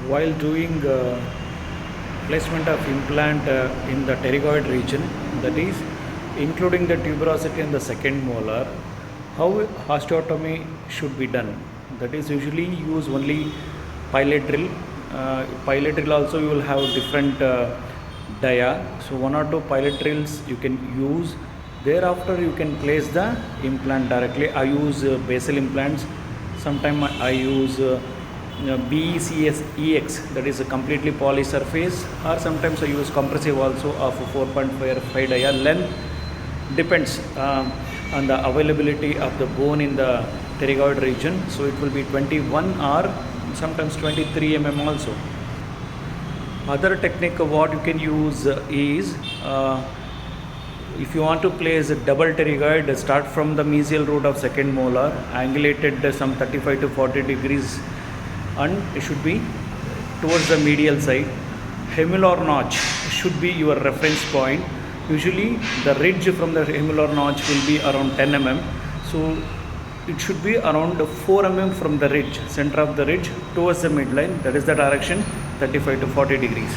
While doing placement of implant in the pterygoid region, that is including the tuberosity and the second molar, how osteotomy should be done? That is usually use only pilot drill. Pilot drill also you will have different dia. So one or two pilot drills you can use. Thereafter you can place the implant directly. I use basal implants. Sometimes I use BECS that is a completely polysurface, or sometimes I use compressive also of 4.5 dia. Length depends on the availability of the bone in the pterygoid region, so it will be 21 or sometimes 23 mm also. Other technique what you can use is if you want to place a double pterygoid, start from the mesial root of second molar, angulated some 35 to 40 degrees, and it should be towards the medial side. Hemular notch should be your reference point. Usually the ridge from the hemular notch will be around 10 mm. So it should be around 4 mm from the ridge, center of the ridge towards the midline. That is the direction, 35 to 40 degrees.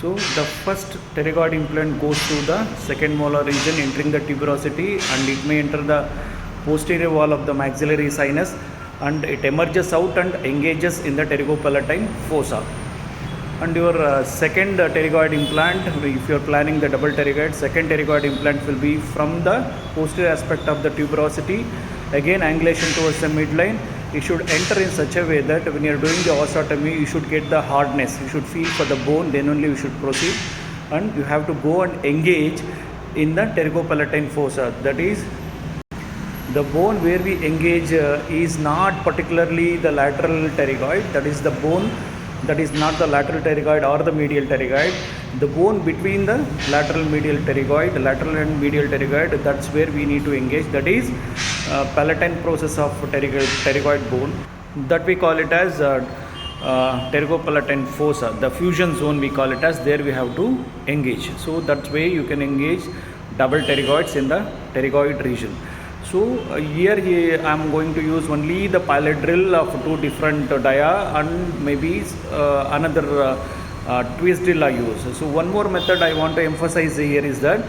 So the first pterygoid implant goes through the second molar region, entering the tuberosity, and it may enter the posterior wall of the maxillary sinus, and it emerges out and engages in the pterygopalatine fossa. And your second pterygoid implant, if you are planning the double pterygoid, second pterygoid implant will be from the posterior aspect of the tuberosity, again angulation towards the midline. You should enter in such a way that when you are doing the osteotomy, you should get the hardness, you should feel for the bone, then only you should proceed, and you have to go and engage in the pterygopalatine fossa. That is, the bone where we engage is not particularly the lateral pterygoid, that is the bone that is not the lateral pterygoid or the medial pterygoid. The bone between the lateral and medial pterygoid, that's where we need to engage. That is palatine process of pterygoid bone, that we call it as pterygopalatine fossa. The fusion zone we call it as, there we have to engage. So that way you can engage double pterygoids in the pterygoid region. So here I am going to use only the pilot drill of two different dia, and maybe another twist drill I use. So one more method I want to emphasize here is that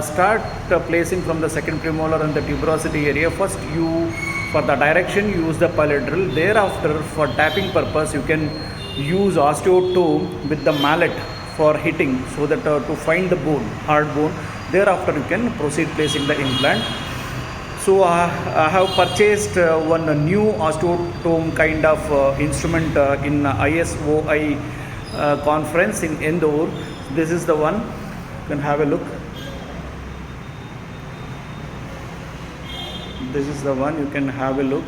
start placing from the second premolar and the tuberosity area. First you, for the direction, use the pilot drill. Thereafter, for tapping purpose, you can use osteotome with the mallet for hitting, so that to find the bone, hard bone. Thereafter you can proceed placing the implant. So I have purchased one new osteotome kind of instrument in ISOI conference in Indore. This is the one. You can have a look. This is the one. You can have a look.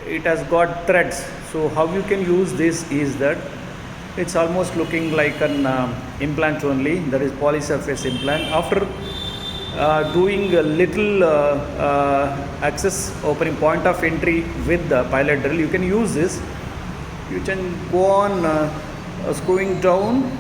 It has got threads. So how you can use this is that it's almost looking like an implant only. That is polysurface implant. After doing a little access opening point of entry with the pilot drill, you can use this. You can go on screwing down.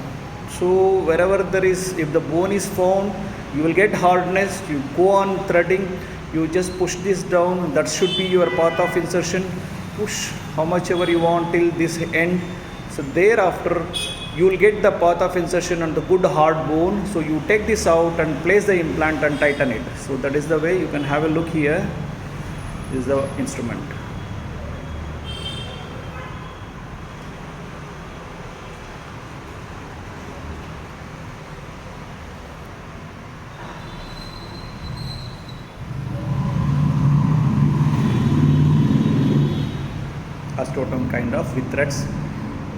So wherever there is, if the bone is found, you will get hardness. You go on threading. You just push this down. That should be your path of insertion. Push how much ever you want till this end. So thereafter you will get the path of insertion on the good hard bone. So you take this out and place the implant and tighten it. So that is the way. You can have a look here. This is the instrument. Osteotome kind of with threads.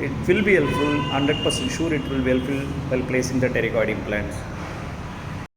It will be helpful, 100% sure it will be helpful while placing the pterygoid implants.